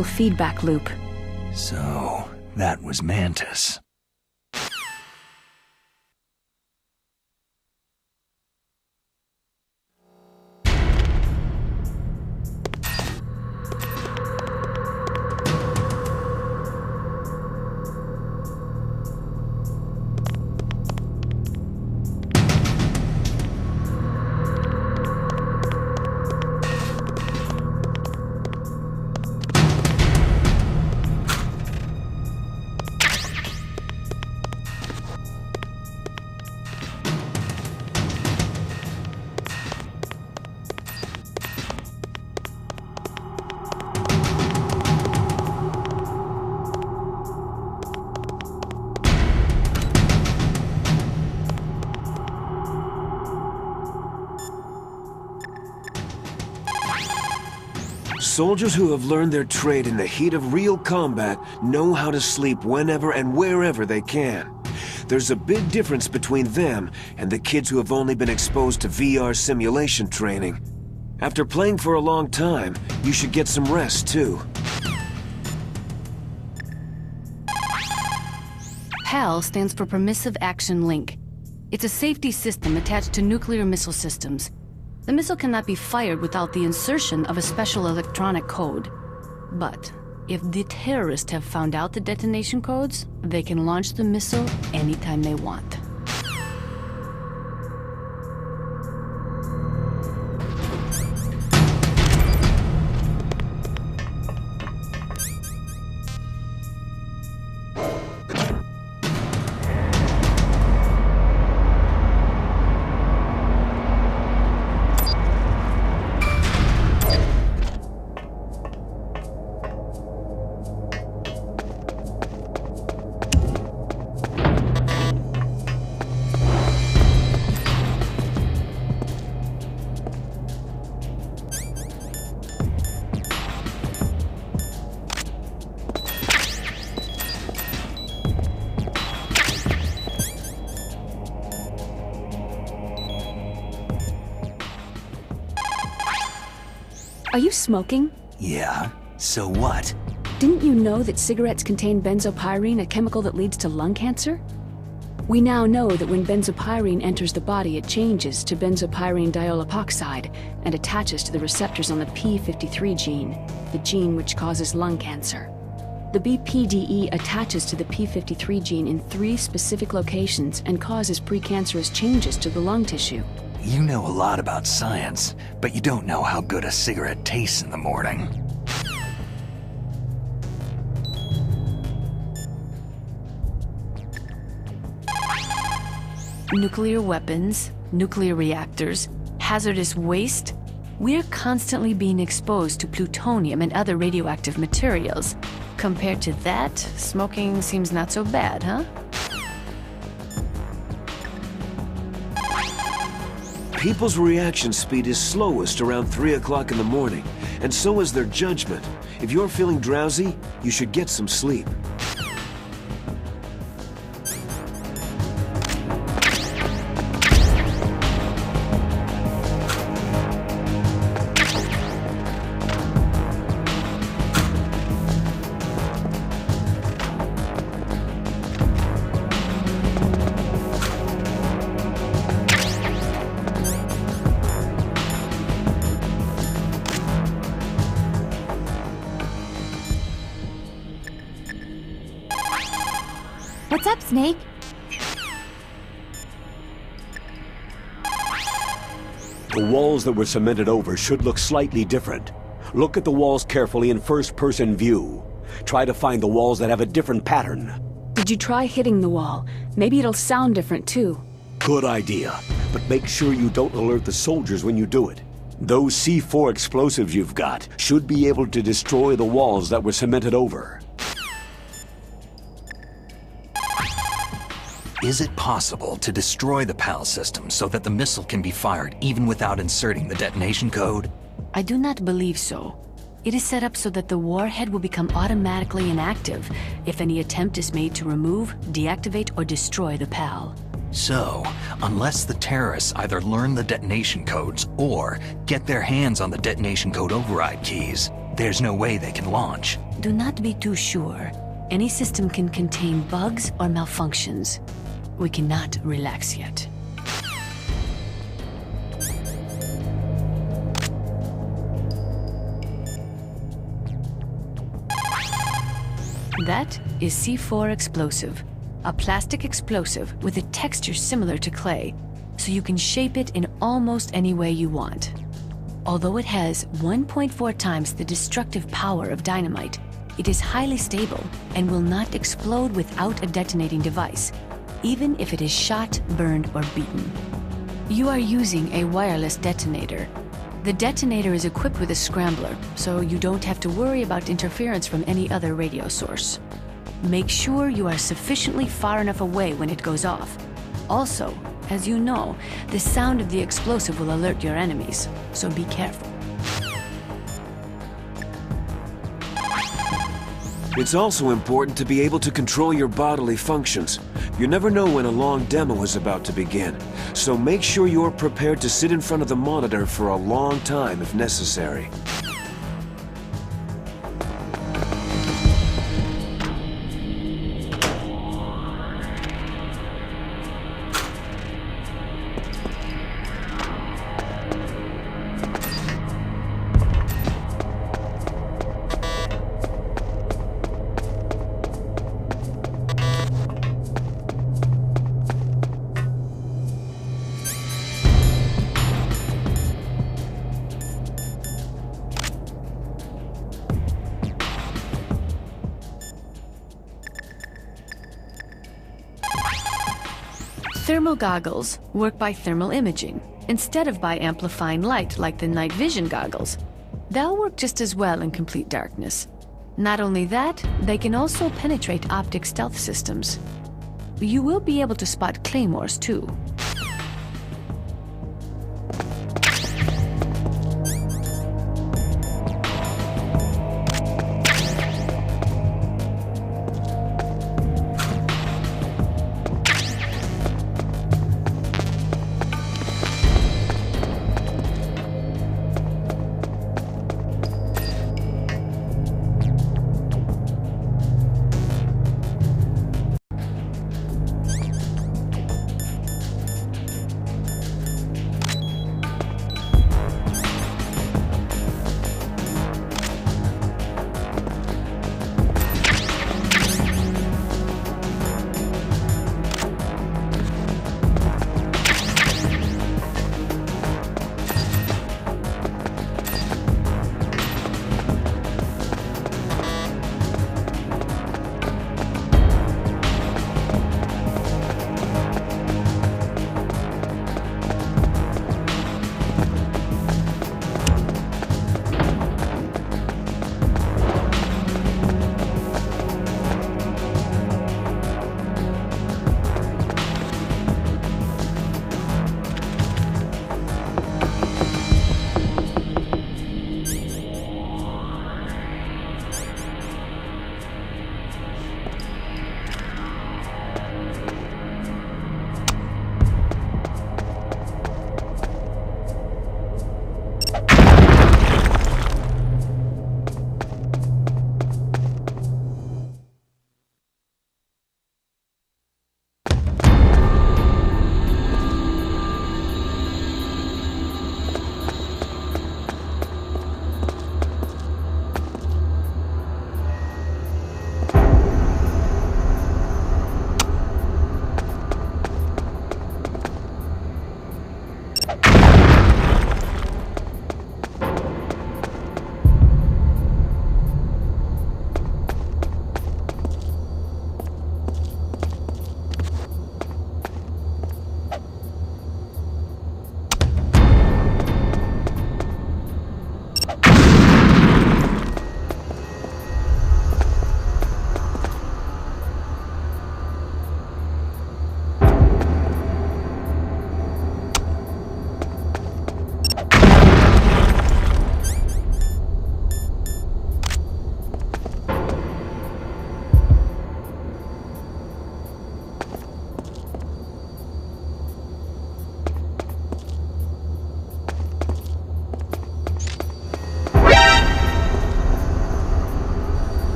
feedback loop. So, that was Mantis. Soldiers who have learned their trade in the heat of real combat know how to sleep whenever and wherever they can. There's a big difference between them and the kids who have only been exposed to VR simulation training. After playing for a long time, you should get some rest too. PAL stands for Permissive Action Link. It's a safety system attached to nuclear missile systems. The missile cannot be fired without the insertion of a special electronic code. But if the terrorists have found out the detonation codes, they can launch the missile anytime they want. Are you smoking? Yeah, so what? Didn't you know that cigarettes contain benzopyrene, a chemical that leads to lung cancer? We now know that when benzopyrene enters the body, it changes to benzopyrene diolipoxide and attaches to the receptors on the p53 gene, the gene which causes lung cancer. The BPDE attaches to the p53 gene in 3 specific locations and causes precancerous changes to the lung tissue. You know a lot about science, but you don't know how good a cigarette tastes in the morning. Nuclear weapons, nuclear reactors, hazardous waste. We're constantly being exposed to plutonium and other radioactive materials. Compared to that, smoking seems not so bad, huh? People's reaction speed is slowest around 3 o'clock in the morning, and so is their judgment. If you're feeling drowsy, you should get some sleep. What's up, Snake? The walls that were cemented over should look slightly different. Look at the walls carefully in first-person view. Try to find the walls that have a different pattern. Did you try hitting the wall? Maybe it'll sound different too. Good idea, but make sure you don't alert the soldiers when you do it. Those C4 explosives you've got should be able to destroy the walls that were cemented over. Is it possible to destroy the PAL system so that the missile can be fired even without inserting the detonation code? I do not believe so. It is set up so that the warhead will become automatically inactive if any attempt is made to remove, deactivate, or destroy the PAL. So, unless the terrorists either learn the detonation codes or get their hands on the detonation code override keys, there's no way they can launch. Do not be too sure. Any system can contain bugs or malfunctions. We cannot relax yet. That is C4 explosive, a plastic explosive with a texture similar to clay, so you can shape it in almost any way you want. Although it has 1.4 times the destructive power of dynamite, it is highly stable and will not explode without a detonating device, even if it is shot, burned, or beaten. You are using a wireless detonator. The detonator is equipped with a scrambler, so you don't have to worry about interference from any other radio source. Make sure you are sufficiently far enough away when it goes off. Also, as you know, the sound of the explosive will alert your enemies, so be careful. It's also important to be able to control your bodily functions. You never know when a long demo is about to begin, so make sure you're prepared to sit in front of the monitor for a long time if necessary. Thermal goggles work by thermal imaging, instead of by amplifying light like the night vision goggles. They'll work just as well in complete darkness. Not only that, they can also penetrate optic stealth systems. You will be able to spot claymores too.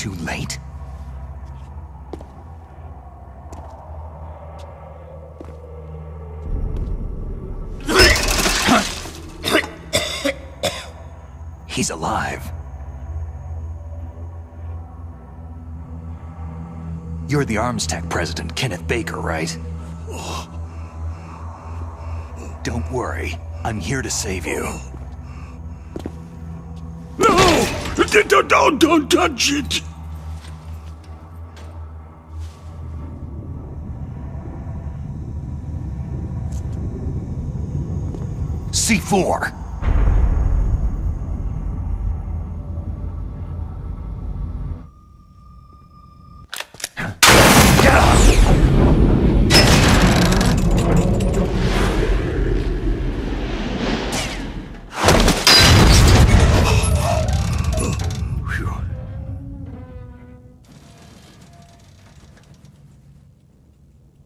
too late? He's alive. You're the Arms Tech president, Kenneth Baker, right? Don't worry. I'm here to save you. No! Don't touch it! C4!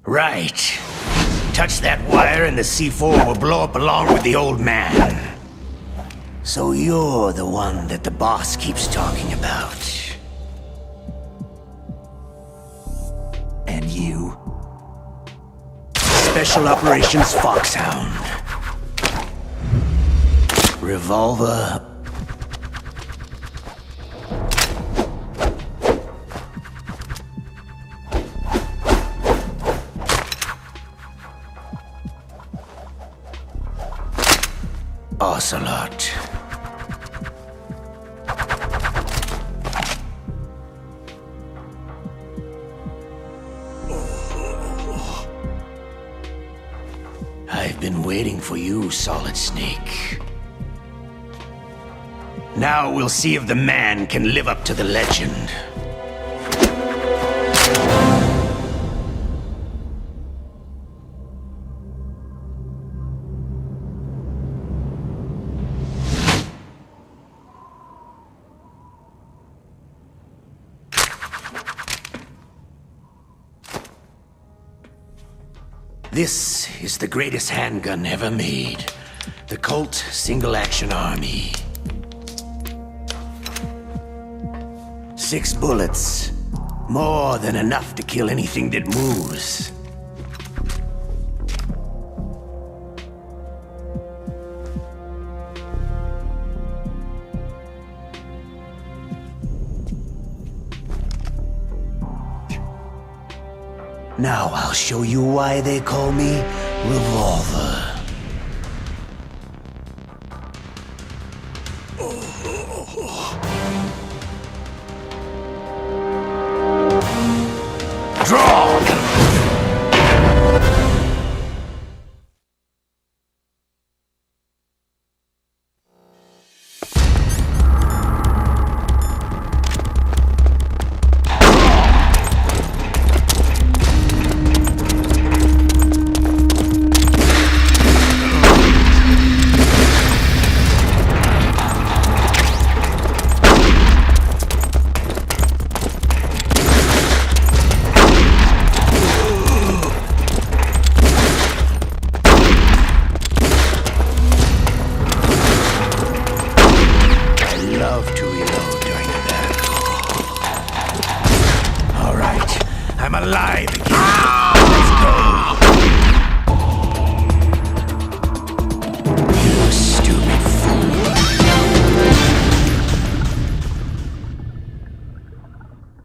Right. Touch that wire and the C4 will blow up along with the old man. So you're the one that the boss keeps talking about. And you? Special Operations Foxhound. Revolver Ocelot. I've been waiting for you, Solid Snake. Now we'll see if the man can live up to the legend. This is the greatest handgun ever made. The Colt Single Action Army. 6 bullets. More than enough to kill anything that moves. Now I'll show you why they call me Revolver. Draw! I'm alive again.